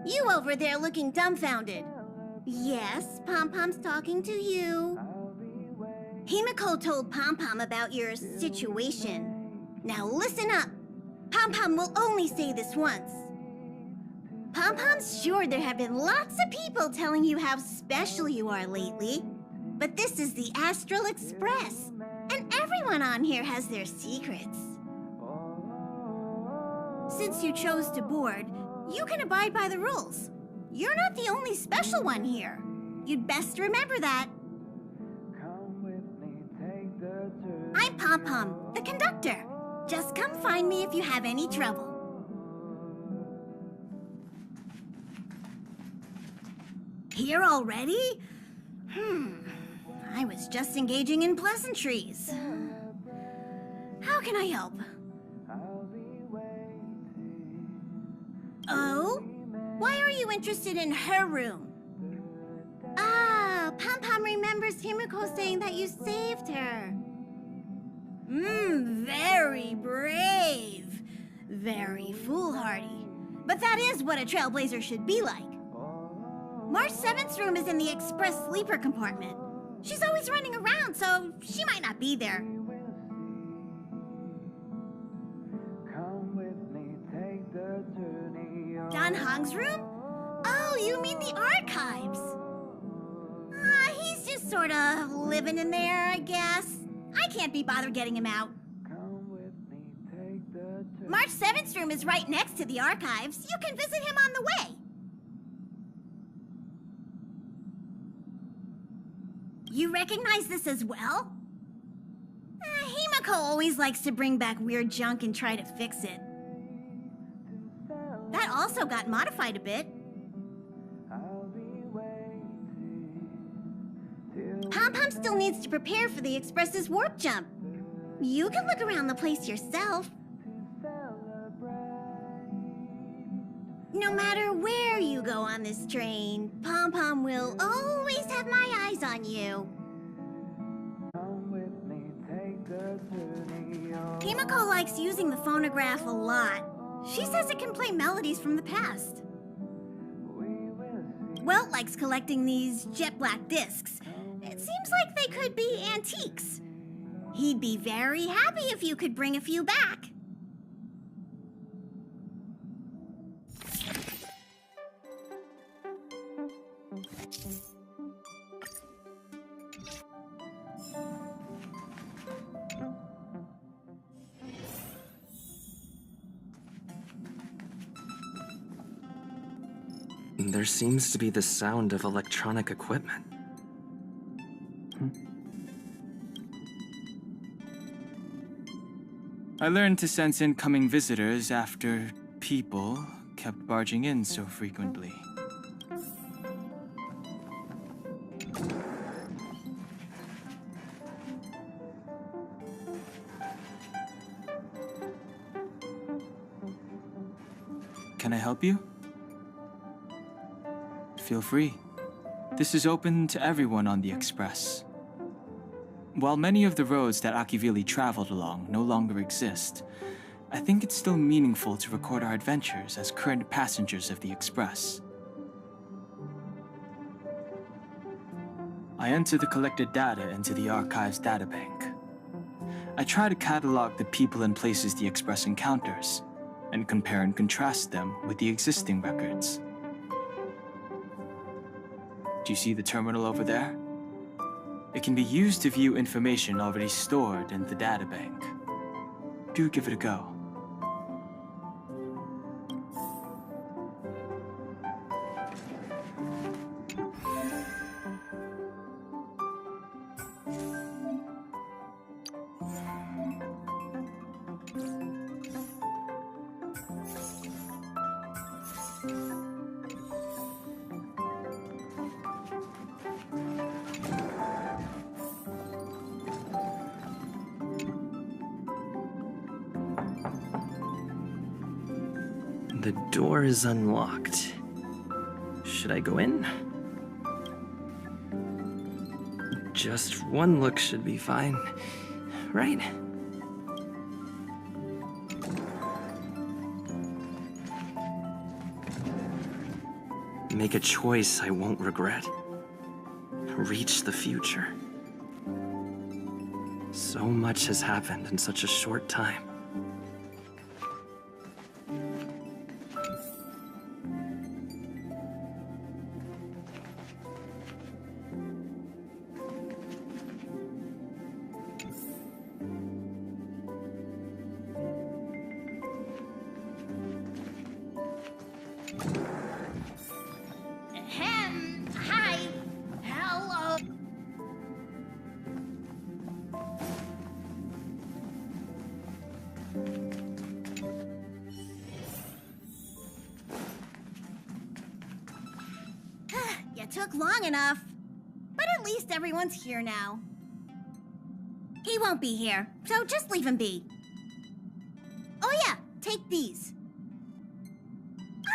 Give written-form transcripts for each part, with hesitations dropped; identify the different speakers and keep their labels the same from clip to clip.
Speaker 1: You over there looking dumbfounded. Yes, Pam Pam's talking to you. Himeko told Pam Pam about your situation. Now listen up. Pam Pam will only say this once. Pam Pam's sure there have been lots of people telling you how special you are lately. But this is the Astral Express, and everyone on here has their secrets. Since you chose to board, you can abide by the rules. You're not the only special one here. You'd best remember that. I'm Pam Pam, the conductor. Just come find me if you have any trouble. Here already? I was just engaging in pleasantries. How can I help? Oh? Why are you interested in her room? Ah, Pam Pam remembers Himeko saying that you saved her. Very brave. Very foolhardy. But that is what a Trailblazer should be like. March 7th's room is in the Express sleeper compartment. She's always running around, so she might not be there. danheng's room? Oh, you mean the archives? He's just sort of living in there, I guess. I can't be bothered getting him out. March 7th's room is right next to the archives. You can visit him on the way. You recognize this as well? Himeko always likes to bring back weird junk and try to fix it. That also got modified a bit. Pam Pam still needs to prepare for the Express's warp jump. You can look around the place yourself. No matter where you go on this train, Pam Pam will always have my eyes on you. Himeko likes using the phonograph a lot. She says it can play melodies from the past. Welt likes collecting these jet black discs. It seems like they could be antiques. He'd be very happy if you could bring a few back.
Speaker 2: There seems to be the sound of electronic equipment.
Speaker 3: I learned to sense incoming visitors after people kept barging in so frequently. Can I help you? Feel free. This is open to everyone on the Express. While many of the roads that Akivili traveled along no longer exist, I think it's still meaningful to record our adventures as current passengers of the Express. I enter the collected data into the Archives databank. I try to catalog the people and places the Express encounters, and compare and contrast them with the existing records. Do you see the terminal over there? It can be used to view information already stored in the databank. Do give it a go.
Speaker 2: The door is unlocked. Should I go in? Just one look should be fine, right? make a choice I won't regret. Reach the future. So much has happened in such a short time.
Speaker 1: Hi. Hello. You took long enough. But at least everyone's here now. He won't be here, so just leave him be. Oh yeah, take these.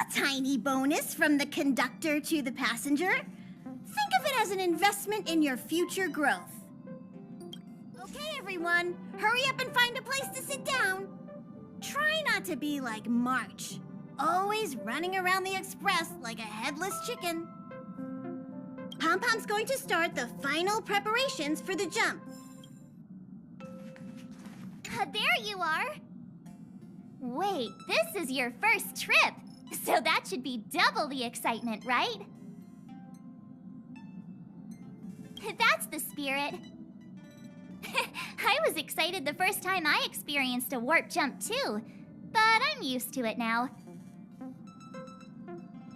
Speaker 1: A tiny bonus from the conductor to the passenger. Think of it as an investment in your future growth. Okay, everyone, hurry up and find a place to sit down. Try not to be like March, always running around the express like a headless chicken. Pam Pam's going to start the final preparations for the jump.
Speaker 4: There you are. Wait, this is your first trip, so that should be double the excitement, right? That's the spirit. I was excited the first time I experienced a warp jump too, but I'm used to it now.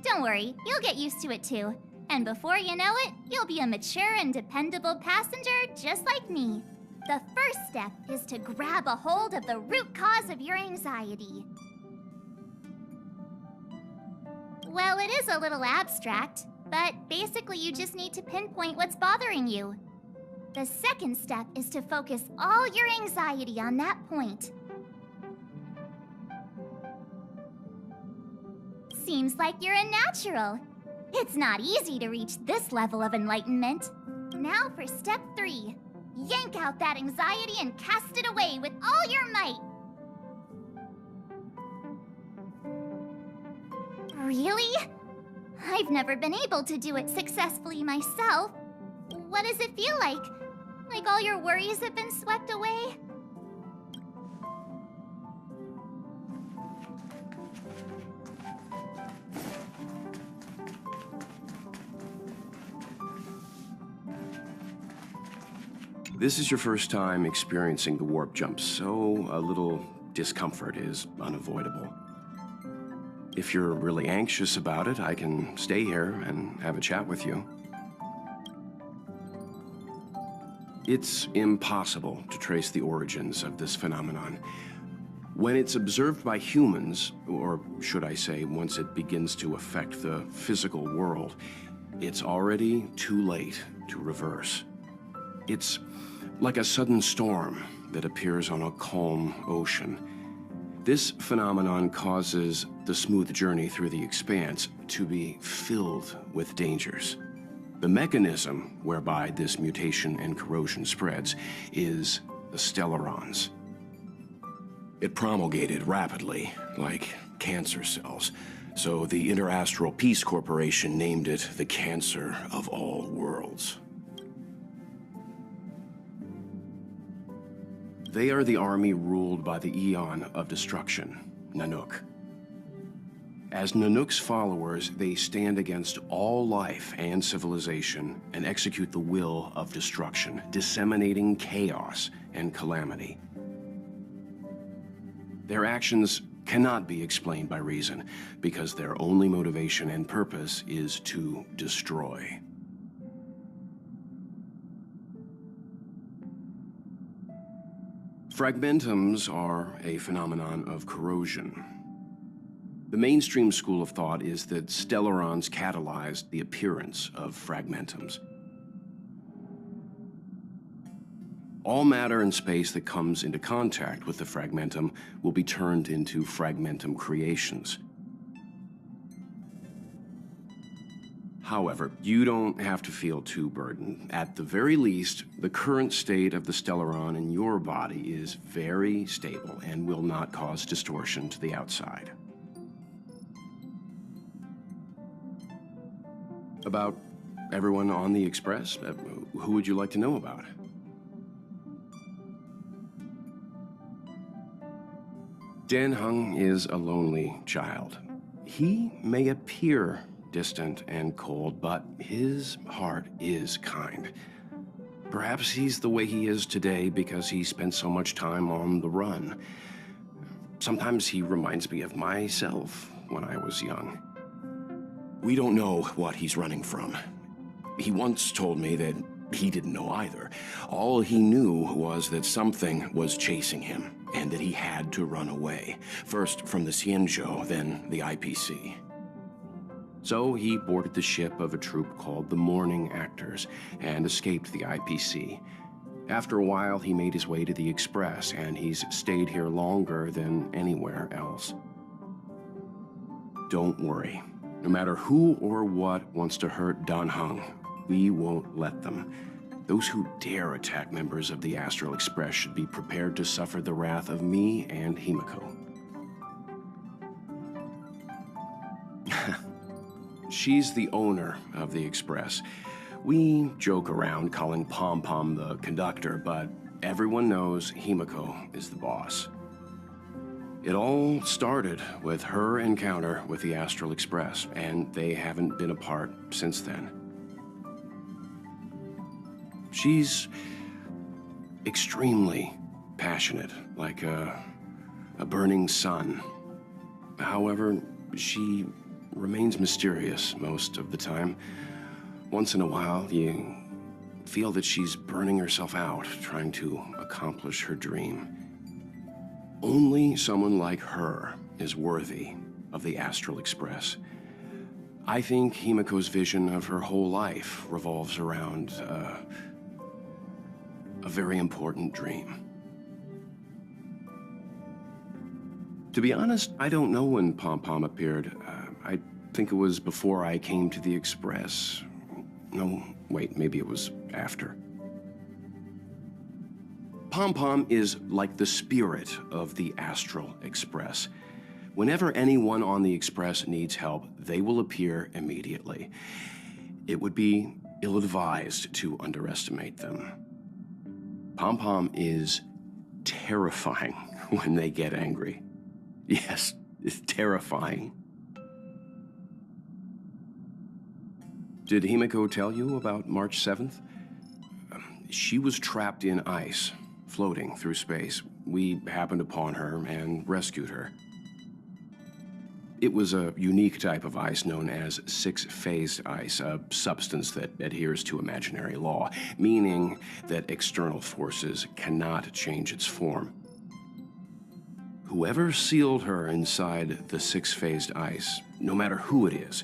Speaker 4: Don't worry, you'll get used to it too. And before you know it, you'll be a mature and dependable passenger just like me. The first step is to grab a hold of the root cause of your anxiety. Well, it is a little abstract, but basically you just need to pinpoint what's bothering you. The second step is to focus all your anxiety on that point. Seems like you're a natural. It's not easy to reach this level of enlightenment. Now for step 3. Yank out that anxiety and cast it away with all your might. Really? I've never been able to do it successfully myself. What does it feel like? Like all your worries have been swept away?
Speaker 5: This is your first time experiencing the warp jump, so a little discomfort is unavoidable. If you're really anxious about it, I can stay here and have a chat with you. It's impossible to trace the origins of this phenomenon. When it's observed by humans, or should I say, once it begins to affect the physical world, it's already too late to reverse. It's like a sudden storm that appears on a calm ocean. This phenomenon causes the smooth journey through the expanse to be filled with dangers. The mechanism whereby this mutation and corrosion spreads is the stellarons. It promulgated rapidly, like cancer cells, so the Interastral Peace Corporation named it the Cancer of All Worlds. They are the army ruled by the Eon of Destruction, Nanook. As Nanook's followers, they stand against all life and civilization and execute the will of destruction, disseminating chaos and calamity. Their actions cannot be explained by reason, because their only motivation and purpose is to destroy. Fragmentums are a phenomenon of corrosion. The mainstream school of thought is that stellarons catalyzed the appearance of fragmentums. All matter and space that comes into contact with the fragmentum will be turned into fragmentum creations. However, you don't have to feel too burdened. At the very least, the current state of the stellaron in your body is very stable and will not cause distortion to the outside. about everyone on the Express? Who would you like to know about? Danheng is a lonely child. He may appear distant and cold, but his heart is kind. Perhaps he's the way he is today because he spent so much time on the run. Sometimes he reminds me of myself when I was young. We don't know what he's running from. He once told me that he didn't know either. All he knew was that something was chasing him, and that he had to run away. First from the Xianzhou, then the IPC. So he boarded the ship of a troupe called the Morning Actors, and escaped the IPC. After a while, he made his way to the Express, and he's stayed here longer than anywhere else. Don't worry. No matter who or what wants to hurt danheng, we won't let them. Those who dare attack members of the Astral Express should be prepared to suffer the wrath of me and Himeko. She's the owner of the Express. We joke around calling Pam Pam the conductor, but everyone knows Himeko is the boss. It all started with her encounter with the Astral Express, and they haven't been apart since then. She's extremely passionate, like a burning sun. However, she remains mysterious most of the time. Once in a while, you feel that she's burning herself out, trying to accomplish her dream. Only someone like her is worthy of the Astral Express. I think Himeko's vision of her whole life revolves around a very important dream. To be honest, I don't know when Pam Pam appeared. I think it was before I came to the Express. No, wait, maybe it was after. Pam Pam is like the spirit of the Astral Express. Whenever anyone on the Express needs help, they will appear immediately. It would be ill-advised to underestimate them. Pam Pam is terrifying when they get angry. Yes, it's terrifying. Did Himeko tell you about March 7th? She was trapped in ice, floating through space. We happened upon her and rescued her. It was a unique type of ice known as six-phased ice, a substance that adheres to imaginary law, meaning that external forces cannot change its form. Whoever sealed her inside the six-phased ice, no matter who it is,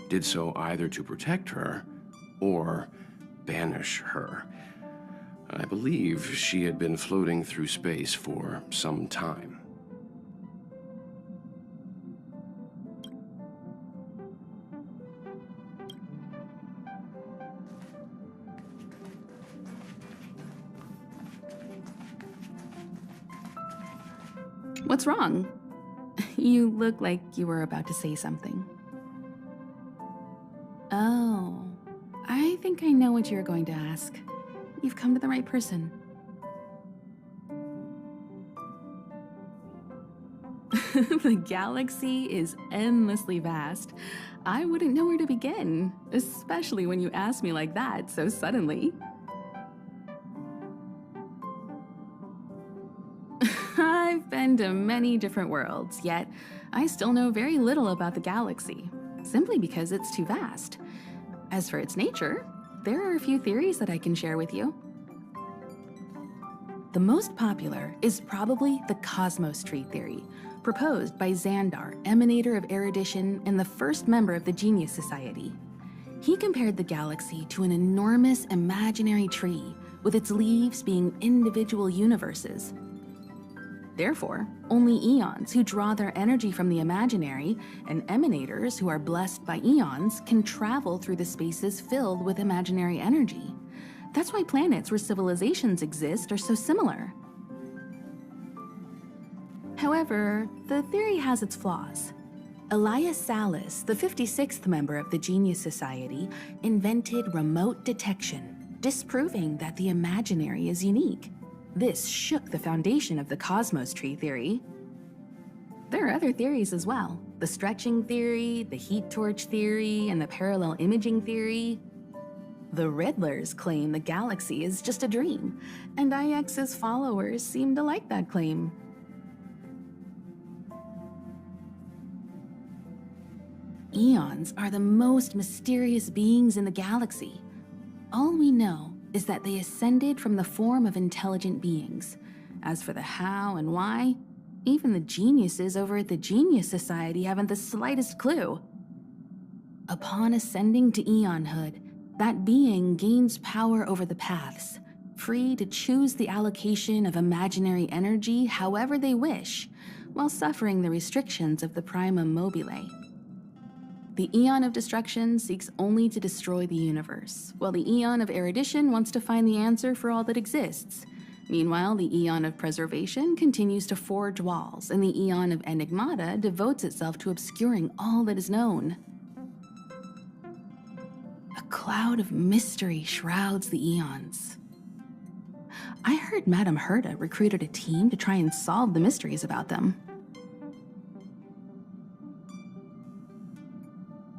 Speaker 5: did so either to protect her or banish her. I believe she had been floating through space for some time.
Speaker 6: What's wrong? You look like you were about to say something. Oh, I think I know what you're going to ask. You've come to the right person. The galaxy is endlessly vast. I wouldn't know where to begin, especially when you ask me like that so suddenly. I've been to many different worlds, yet I still know very little about the galaxy, simply because it's too vast. As for its nature, there are a few theories that I can share with you. The most popular is probably the cosmos tree theory, proposed by Xandar, emanator of erudition and the first member of the Genius Society. He compared the galaxy to an enormous imaginary tree, with its leaves being individual universes. Therefore, only eons who draw their energy from the imaginary and emanators who are blessed by eons can travel through the spaces filled with imaginary energy. That's why planets where civilizations exist are so similar. However, the theory has its flaws. Elias Salas, the 56th member of the Genius Society, invented remote detection, disproving that the imaginary is unique. This shook the foundation of the cosmos tree theory. There are other theories as well. The stretching theory, the heat torch theory, and the parallel imaging theory. The Riddlers claim the galaxy is just a dream, and IX's followers seem to like that claim. Eons are the most mysterious beings in the galaxy. All we know is that they ascended from the form of intelligent beings. As for the how and why, even the geniuses over at the Genius Society haven't the slightest clue. Upon ascending to Eonhood, that being gains power over the paths, free to choose the allocation of imaginary energy however they wish, while suffering the restrictions of the primum mobile. The Eon of Destruction seeks only to destroy the universe, while the Eon of Erudition wants to find the answer for all that exists. Meanwhile, the Eon of Preservation continues to forge walls, and the Eon of Enigmata devotes itself to obscuring all that is known. A cloud of mystery shrouds the Eons. I heard Madame Herta recruited a team to try and solve the mysteries about them.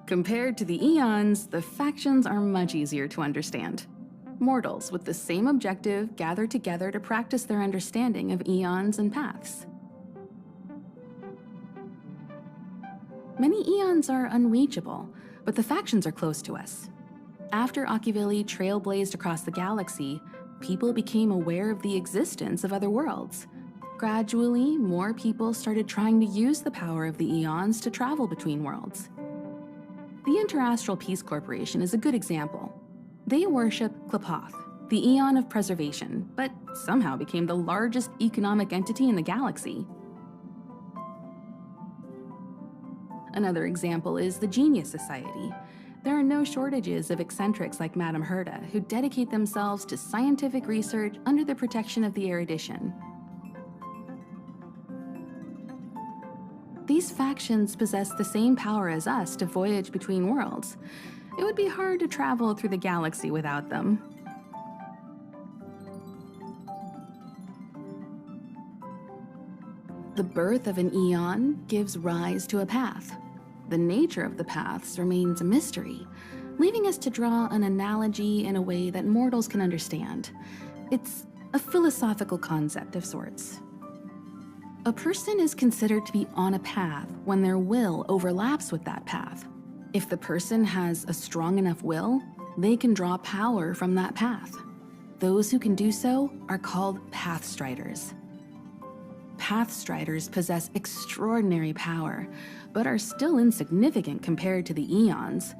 Speaker 6: Compared to the Eons, the factions are much easier to understand. Mortals with the same objective gather together to practice their understanding of eons and paths. Many eons are unreachable, but the factions are close to us. After Akivili trailblazed across the galaxy, people became aware of the existence of other worlds. Gradually, more people started trying to use the power of the eons to travel between worlds. The Interastral Peace Corporation is a good example. They worship Klapoth, the Eon of Preservation, but somehow became the largest economic entity in the galaxy. Another example is the Genius Society. There are no shortages of eccentrics like Madame Herta who dedicate themselves to scientific research under the protection of the Erudition. These factions possess the same power as us to voyage between worlds. It would be hard to travel through the galaxy without them. The birth of an eon gives rise to a path. The nature of the paths remains a mystery, leaving us to draw an analogy in a way that mortals can understand. It's a philosophical concept of sorts. A person is considered to be on a path when their will overlaps with that path. If the person has a strong enough will, they can draw power from that path. Those who can do so are called Pathstriders. Pathstriders possess extraordinary power, but are still insignificant compared to the eons,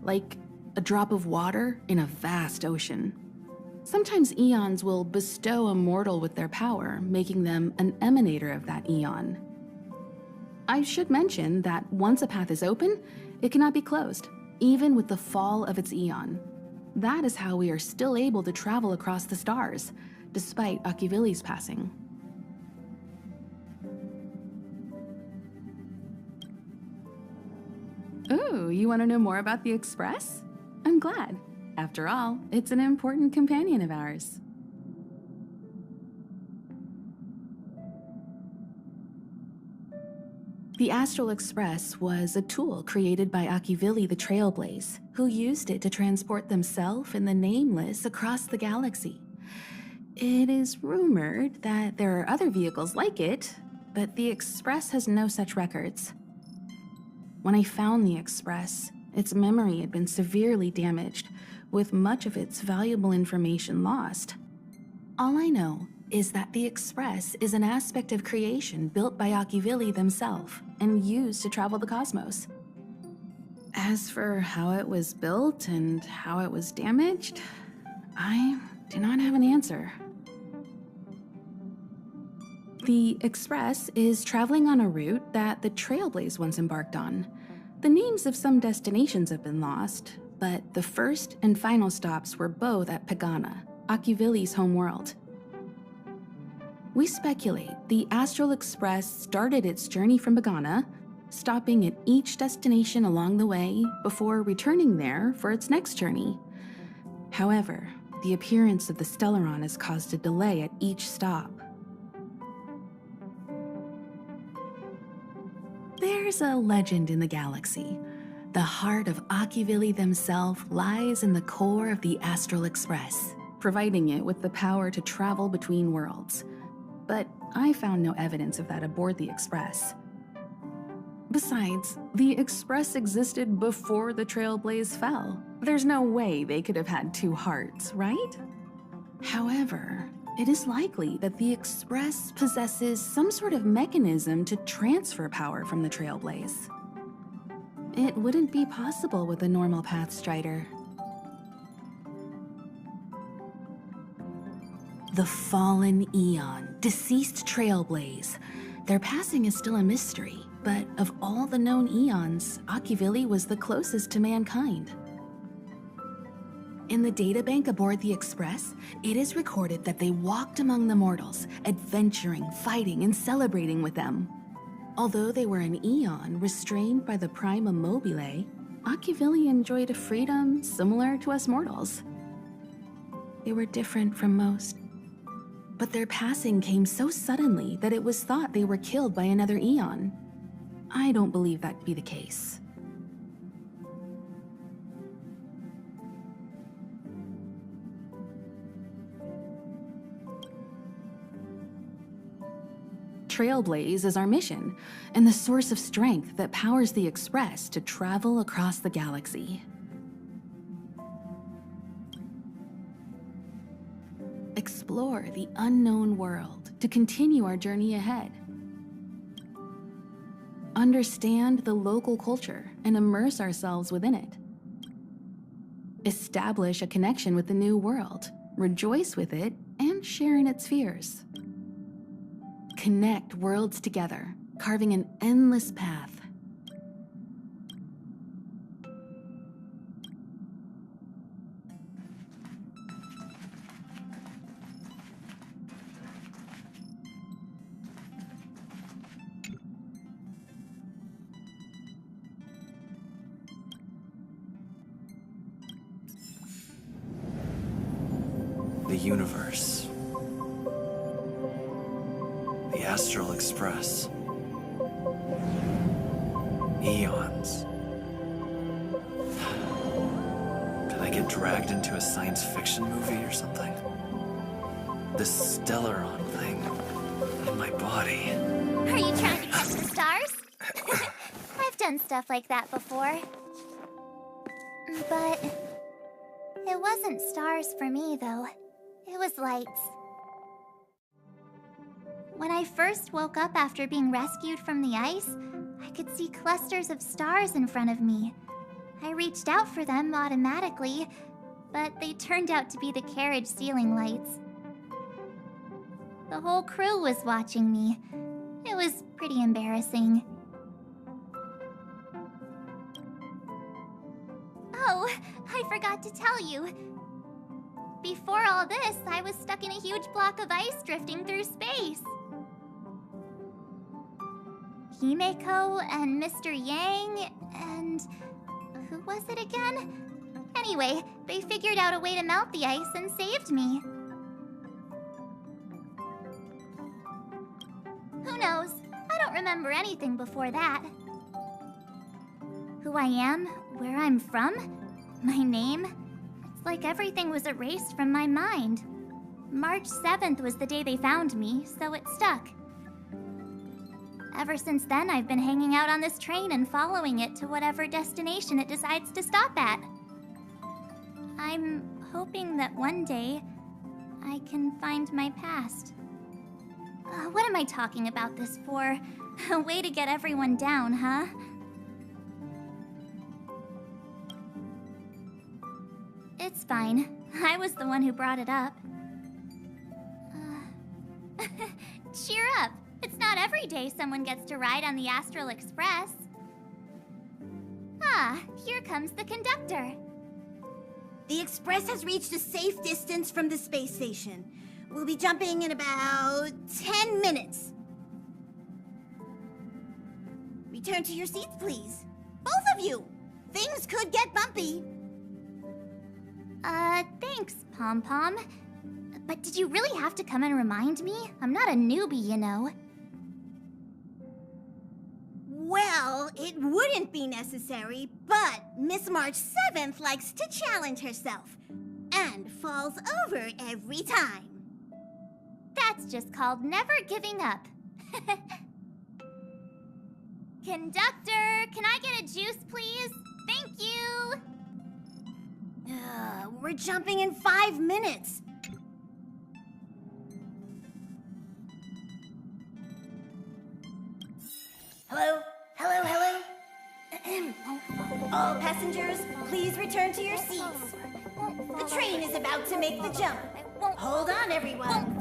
Speaker 6: like a drop of water in a vast ocean. Sometimes eons will bestow a mortal with their power, making them an emanator of that eon. I should mention that once a path is open, it cannot be closed, even with the fall of its eon. That is how we are still able to travel across the stars, despite Akivili's passing. Ooh, you want to know more about the Express? I'm glad. After all, it's an important companion of ours. The Astral Express was a tool created by Akivili the Trailblaze, who used it to transport themselves and the Nameless across the galaxy. It is rumored that there are other vehicles like it, but the Express has no such records. When I found the Express, its memory had been severely damaged, with much of its valuable information lost. All I know is that the Express is an aspect of creation built by Akivili themselves and used to travel the cosmos. As for how it was built and how it was damaged, I do not have an answer. The Express is traveling on a route that the Trailblaze once embarked on. The names of some destinations have been lost, but the first and final stops were both at Pagana, Akivili's homeworld. We speculate the Astral Express started its journey from Pagana, stopping at each destination along the way before returning there for its next journey. However, the appearance of the Stellaron has caused a delay at each stop. There's a legend in the galaxy. The heart of Akivili themselves lies in the core of the Astral Express, providing it with the power to travel between worlds. But I found no evidence of that aboard the Express. Besides, the Express existed before the Trailblaze fell. There's no way they could have had two hearts, right? However, it is likely that the Express possesses some sort of mechanism to transfer power from the Trailblaze. It wouldn't be possible with a normal Path Strider. The fallen Eon, deceased Trailblaze. Their passing is still a mystery, but of all the known Eons, Akivili was the closest to mankind. In the databank aboard the Express, it is recorded that they walked among the mortals, adventuring, fighting, and celebrating with them. Although they were an Eon restrained by the Prima Mobile, Akivili enjoyed a freedom similar to us mortals. They were different from most. But their passing came so suddenly that it was thought they were killed by another Eon. I don't believe that to be the case. Trailblaze is our mission, and the source of strength that powers the Express to travel across the galaxy. Explore the unknown world to continue our journey ahead. Understand the local culture and immerse ourselves within it. Establish a connection with the new world, rejoice with it, and share in its fears. Connect worlds together, carving an endless path.
Speaker 2: The universe. The Astral Express. Eons. Did I get dragged into a science fiction movie or something? This Stellaron thing in my body.
Speaker 4: Are you trying to catch the stars? I've done stuff like that before. But it wasn't stars for me, though. It was lights. When I first woke up after being rescued from the ice, I could see clusters of stars in front of me. I reached out for them automatically, but they turned out to be the carriage ceiling lights. The whole crew was watching me. It was pretty embarrassing. Oh, I forgot to tell you. Before all this, I was stuck in a huge block of ice drifting through space. Himeko and Mr. Yang and... who was it again? Anyway, they figured out a way to melt the ice and saved me. Who knows? I don't remember anything before that. Who I am, where I'm from, my name... it's like everything was erased from my mind. March 7th was the day they found me, so it stuck. Ever since then, I've been hanging out on this train and following it to whatever destination it decides to stop at. I'm hoping that one day, I can find my past. What am I talking about this for? A way to get everyone down, huh? It's fine. I was the one who brought it up. Cheer up! It's not every day someone gets to ride on the Astral Express. Ah, here comes the conductor.
Speaker 1: The Express has reached a safe distance from the space station. We'll be jumping in about 10 minutes. Return to your seats, please. Both of you! Things could get bumpy.
Speaker 4: Thanks, Pam Pam. But did you really have to come and remind me? I'm not a newbie, you know.
Speaker 1: Well, it wouldn't be necessary, but Miss March 7th likes to challenge herself and falls over every time.
Speaker 4: That's just called never giving up. Conductor, can I get a juice, please? Thank you!
Speaker 1: We're jumping in 5 minutes. Hello? Hello, hello? All passengers, please return to your seats. The train is about to make the jump. Hold on, everyone.